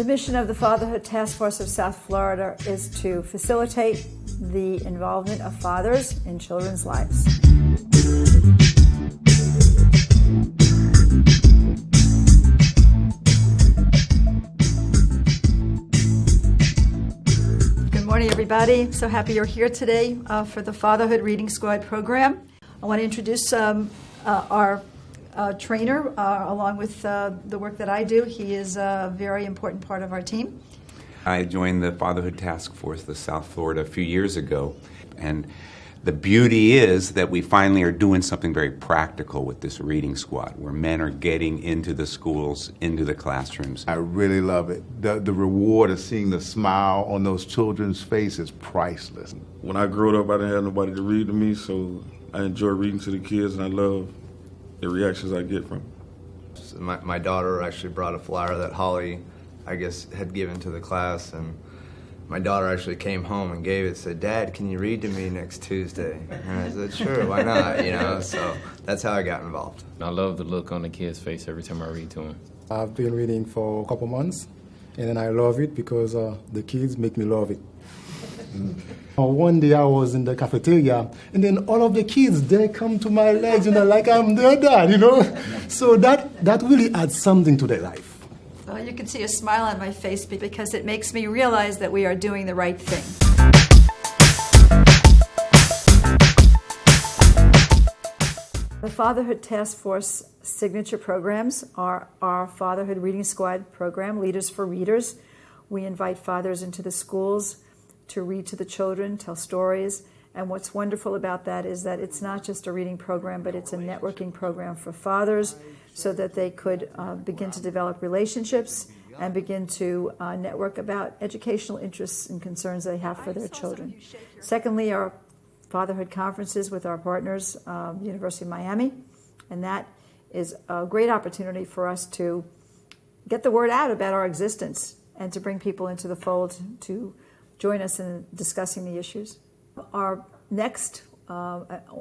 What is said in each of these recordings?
The mission of the Fatherhood Task Force of South Florida is to facilitate the involvement of fathers in children's lives. Good morning, everybody. So happy you're here today for the Fatherhood Reading Squad program. I want to introduce our trainer, along with the work that I do. He is a very important part of our team. I joined the Fatherhood Task Force of South Florida a few years ago, and the beauty is that we finally are doing something very practical with this reading squad, where men are getting into the schools, into the classrooms. I really love it. The reward of seeing the smile on those children's faces is priceless. When I grew up, I didn't have nobody to read to me, so I enjoy reading to the kids, and I love the reactions I get from them. My daughter actually brought a flyer that Holly, I guess, had given to the class, and my daughter actually came home and gave it, said, "Dad, can you read to me next Tuesday?" And I said, "Sure, why not?" So that's how I got involved. I love the look on the kid's face every time I read to him. I've been reading for a couple months, and then I love it because the kids make me love it. One day I was in the cafeteria, and then all of the kids, they come to my legs, like I'm their dad, So that really adds something to their life. Well, you can see a smile on my face because it makes me realize that we are doing the right thing. The Fatherhood Task Force signature programs are our Fatherhood Reading Squad program, Leaders for Readers. We invite fathers into the schools to read to the children, tell stories. And what's wonderful about that is that it's not just a reading program, but it's a networking program for fathers so that they could begin to develop relationships and begin to network about educational interests and concerns they have for their children. Secondly, our fatherhood conferences with our partners, the University of Miami, and that is a great opportunity for us to get the word out about our existence and to bring people into the fold to join us in discussing the issues. Our next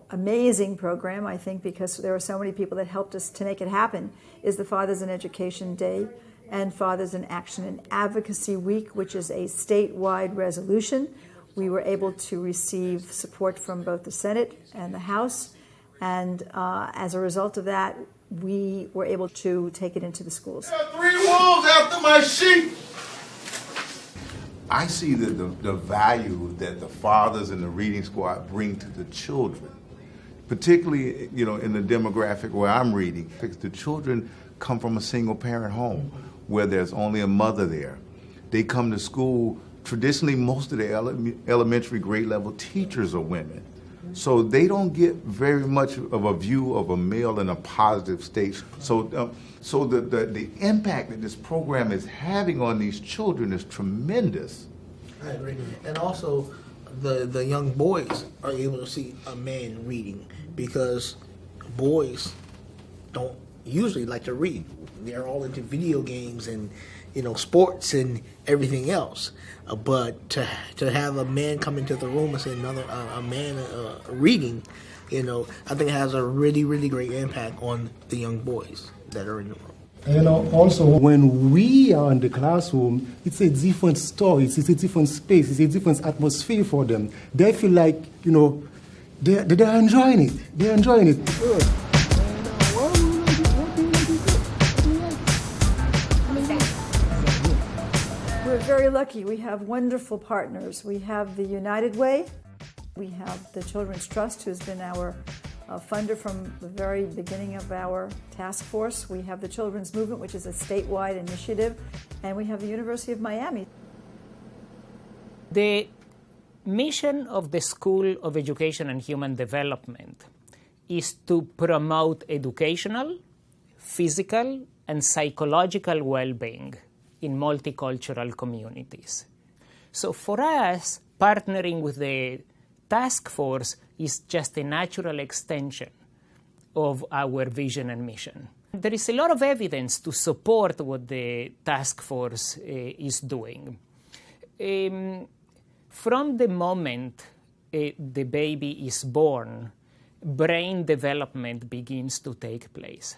amazing program, I think, because there are so many people that helped us to make it happen, is the Fathers in Education Day and Fathers in Action and Advocacy Week, which is a statewide resolution. We were able to receive support from both the Senate and the House, and as a result of that, we were able to take it into the schools. There are 3 wolves after my sheep! I see the value that the fathers in the reading squad bring to the children, particularly in the demographic where I'm reading. The children come from a single parent home where there's only a mother there. They come to school, traditionally most of the elementary grade level teachers are women. So they don't get very much of a view of a male in a positive state. So the impact that this program is having on these children is tremendous. I agree. And also, the young boys are able to see a man reading because boys don't usually like to read. They're all into video games and sports and everything else. But to have a man come into the room and say a man reading, I think it has a really, really great impact on the young boys that are in the room. Also, when we are in the classroom, it's a different story, it's a different space, it's a different atmosphere for them. They feel like, they're enjoying it. They're enjoying it. We're very lucky. We have wonderful partners. We have the United Way. We have the Children's Trust, who's been our funder from the very beginning of our task force. We have the Children's Movement, which is a statewide initiative, and we have the University of Miami. The mission of the School of Education and Human Development is to promote educational, physical, and psychological well-being in multicultural communities. So for us, partnering with the task force is just a natural extension of our vision and mission. There is a lot of evidence to support what the task force is doing. From the moment the baby is born, brain development begins to take place.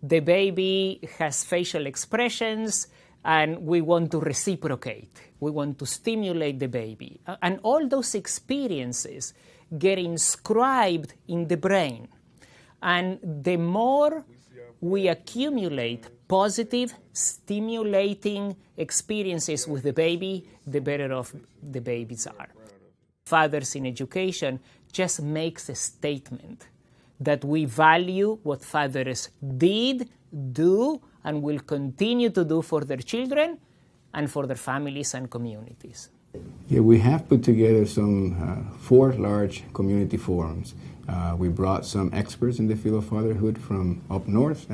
The baby has facial expressions and we want to reciprocate. We want to stimulate the baby. And all those experiences get inscribed in the brain. And the more we accumulate positive, stimulating experiences with the baby, the better off the babies are. Fathers in Education just makes a statement that we value what fathers did, do, and will continue to do for their children and for their families and communities. Yeah, we have put together some 4 large community forums. We brought some experts in the field of fatherhood from up north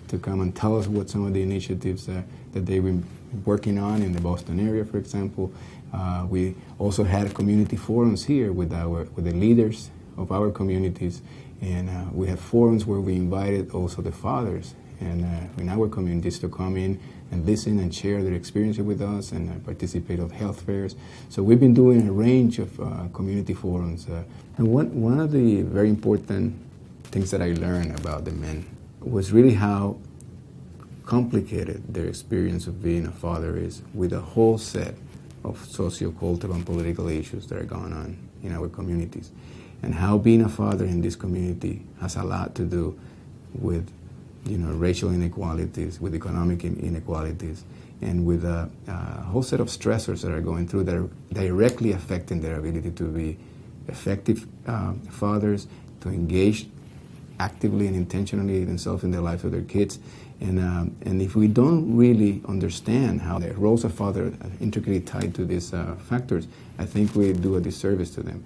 to come and tell us what some of the initiatives that they've been working on in the Boston area, for example. We also had community forums here with the leaders of our communities, and we had forums where we invited also the fathers and in our communities to come in and listen and share their experiences with us and participate in health fairs. So we've been doing a range of community forums. And one of the very important things that I learned about the men was really how complicated their experience of being a father is, with a whole set of socio-cultural and political issues that are going on in our communities, and how being a father in this community has a lot to do with racial inequalities, with economic inequalities, and with a whole set of stressors that are going through that are directly affecting their ability to be effective fathers, to engage actively and intentionally themselves in the life of their kids. And if we don't really understand how the roles of father are intricately tied to these factors, I think we do a disservice to them.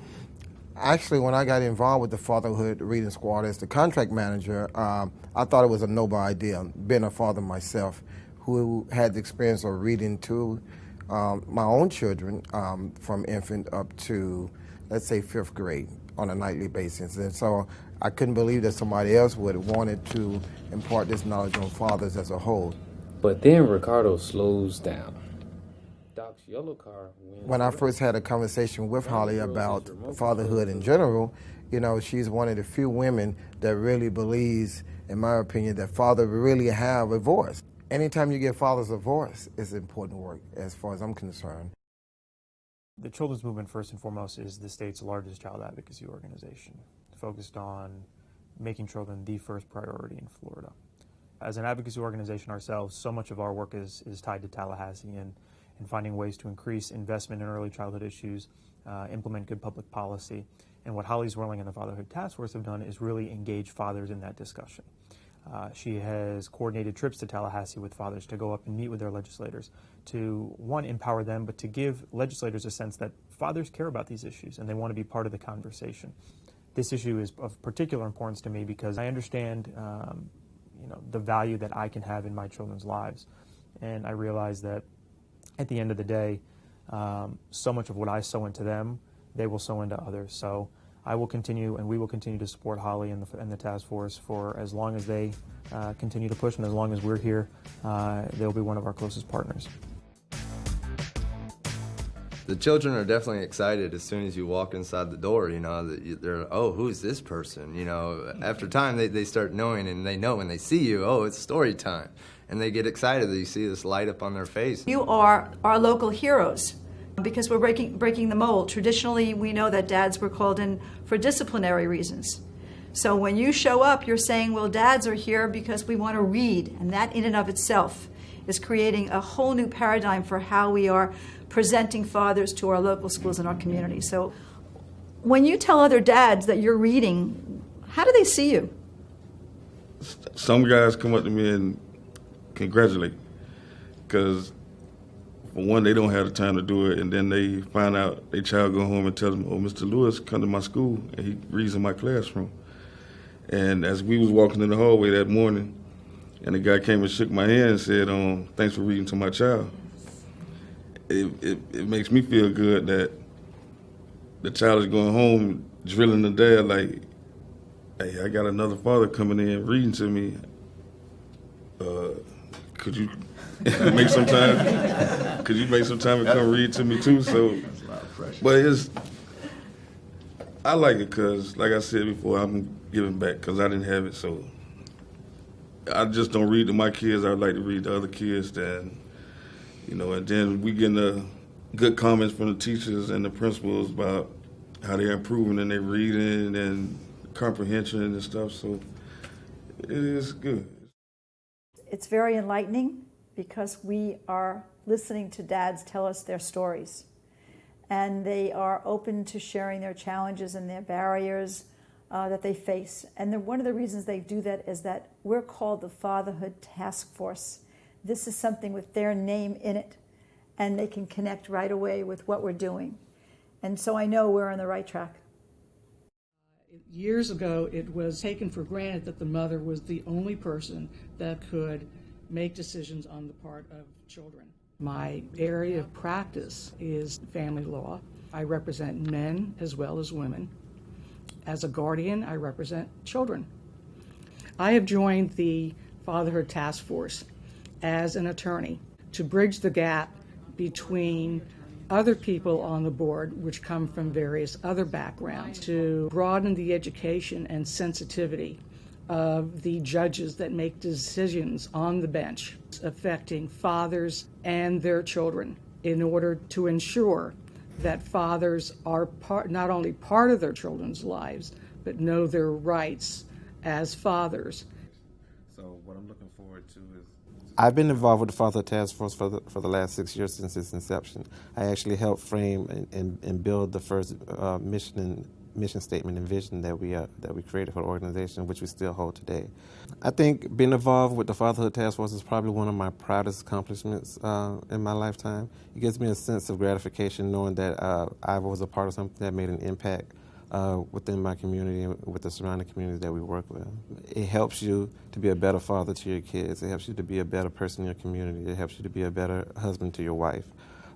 Actually, when I got involved with the Fatherhood Reading Squad as the contract manager, I thought it was a noble idea, being a father myself who had the experience of reading to my own children from infant up to, let's say, 5th grade on a nightly basis. And so I couldn't believe that somebody else would have wanted to impart this knowledge on fathers as a whole. But then Ricardo slows down. Doc's yellow car wins. When I first had a conversation with Holly about fatherhood in general, she's one of the few women that really believes, in my opinion, that fathers really have a voice. Anytime you give fathers a voice, it's important work, as far as I'm concerned. The Children's Movement, first and foremost, is the state's largest child advocacy organization, focused on making children the first priority in Florida. As an advocacy organization ourselves, so much of our work is tied to Tallahassee and finding ways to increase investment in early childhood issues, implement good public policy. And what Holly Zwirling and the Fatherhood Task Force have done is really engage fathers in that discussion. She has coordinated trips to Tallahassee with fathers to go up and meet with their legislators to, one, empower them, but to give legislators a sense that fathers care about these issues and they want to be part of the conversation. This issue is of particular importance to me because I understand the value that I can have in my children's lives. And I realize that at the end of the day, so much of what I sow into them, they will sow into others. So I will continue, and we will continue to support Holly and the task force for as long as they continue to push, and as long as we're here, they'll be one of our closest partners. The children are definitely excited as soon as you walk inside the door, they're, oh, who's this person? After time, they start knowing, and they know when they see you, oh, it's story time. And they get excited that you see this light up on their face. You are our local heroes because we're breaking the mold. Traditionally, we know that dads were called in for disciplinary reasons. So when you show up, you're saying, well, dads are here because we want to read. And that in and of itself is creating a whole new paradigm for how we are presenting fathers to our local schools and our community. So when you tell other dads that you're reading, how do they see you? Some guys come up to me and congratulate, because for one, they don't have the time to do it, and then they find out their child go home and tell them, oh, Mr. Lewis come to my school and he reads in my classroom. And as we was walking in the hallway that morning, and the guy came and shook my hand and said, thanks for reading to my child. It makes me feel good that the child is going home drilling the dad like, hey, I got another father coming in reading to me. Could you make some time? Could you make some time and come read to me too? So, but I like it because, like I said before, I'm giving back because I didn't have it. So I just don't read to my kids. I like to read to other kids. And And then we getting good comments from the teachers and the principals about how they're improving in their reading and comprehension and stuff. So it is good. It's very enlightening because we are listening to dads tell us their stories. And they are open to sharing their challenges and their barriers that they face. And one of the reasons they do that is that we're called the Fatherhood Task Force. This is something with their name in it, and they can connect right away with what we're doing. And so I know we're on the right track. Years ago, it was taken for granted that the mother was the only person that could make decisions on the part of children. My area of practice is family law. I represent men as well as women. As a guardian, I represent children. I have joined the Fatherhood Task Force as an attorney to bridge the gap between other people on the board, which come from various other backgrounds, to broaden the education and sensitivity of the judges that make decisions on the bench affecting fathers and their children, in order to ensure that fathers are not only part of their children's lives, but know their rights as fathers. So what I'm looking forward to is... I've been involved with the Fatherhood Task Force for the last 6 years since its inception. I actually helped frame and build the first mission statement and vision that we created for the organization, which we still hold today. I think being involved with the Fatherhood Task Force is probably one of my proudest accomplishments in my lifetime. It gives me a sense of gratification knowing that I was a part of something that made an impact within my community and with the surrounding communities that we work with. It helps you to be a better father to your kids. It helps you to be a better person in your community. It helps you to be a better husband to your wife.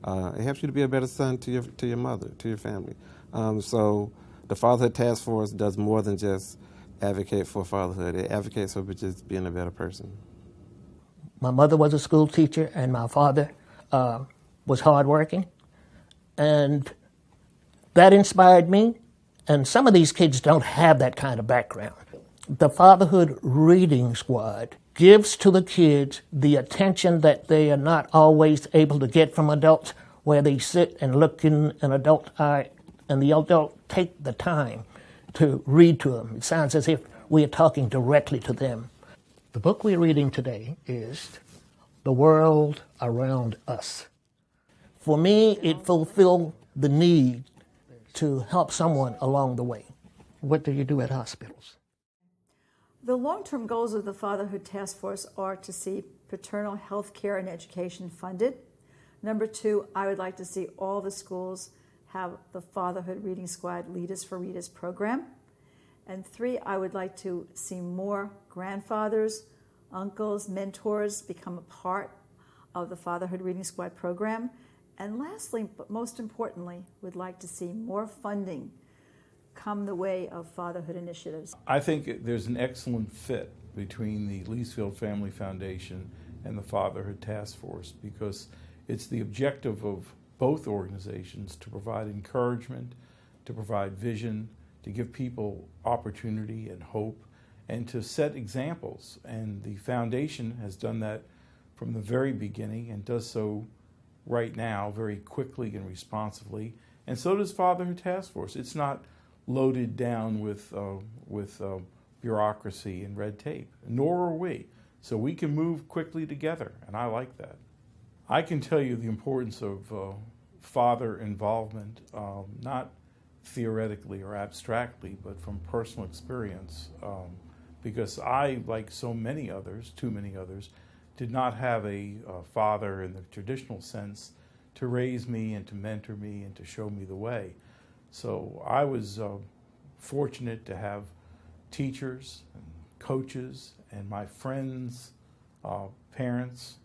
It helps you to be a better son to your mother, to your family. So the Fatherhood Task Force does more than just advocate for fatherhood. It advocates for just being a better person. My mother was a school teacher, and my father was hardworking, and that inspired me. And some of these kids don't have that kind of background. The Fatherhood Reading Squad gives to the kids the attention that they are not always able to get from adults, where they sit and look in an adult eye, and the adult take the time to read to them. It sounds as if we are talking directly to them. The book we're reading today is The World Around Us. For me, it fulfilled the need to help someone along the way. What do you do at hospitals? The long-term goals of the Fatherhood Task Force are to see paternal health care and education funded. Number 2, I would like to see all the schools have the Fatherhood Reading Squad Leaders for Readers program. And 3, I would like to see more grandfathers, uncles, mentors become a part of the Fatherhood Reading Squad program. And lastly, but most importantly, would like to see more funding come the way of fatherhood initiatives. I think there's an excellent fit between the Leesfield Family Foundation and the Fatherhood Task Force, because it's the objective of both organizations to provide encouragement, to provide vision, to give people opportunity and hope, and to set examples. And the foundation has done that from the very beginning and does so right now very quickly and responsively. And so does Fatherhood Task Force. It's not loaded down with bureaucracy and red tape, nor are we. So we can move quickly together, and I like that. I can tell you the importance of father involvement, not theoretically or abstractly, but from personal experience, because I, like so many others, too many others, did not have a father in the traditional sense to raise me and to mentor me and to show me the way. So I was fortunate to have teachers and coaches and my friends, parents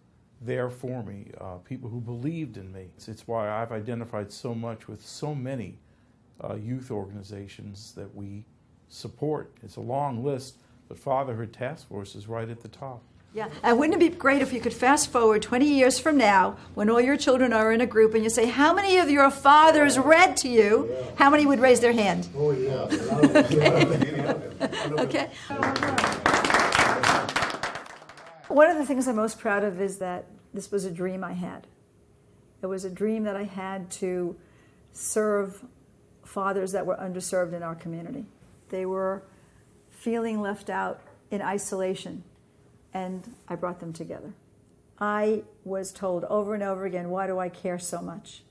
there for me, people who believed in me. It's why I've identified so much with so many youth organizations that we support. It's a long list, but Fatherhood Task Force is right at the top. Yeah, and wouldn't it be great if you could fast forward 20 years from now, when all your children are in a group, and you say, how many of your fathers read to you? How many would raise their hand? Oh, yeah. Okay. One of the things I'm most proud of is that this was a dream I had. It was a dream that I had to serve fathers that were underserved in our community. They were feeling left out in isolation, and I brought them together. I was told over and over again, why do I care so much?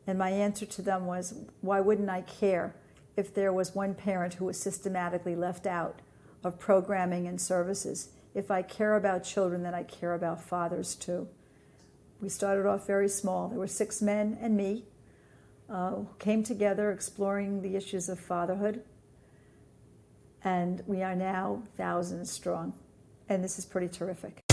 And my answer to them was, why wouldn't I care if there was one parent who was systematically left out of programming and services? If I care about children, then I care about fathers too. We started off very small. There were 6 men and me who came together exploring the issues of fatherhood. And we are now thousands strong. And this is pretty terrific.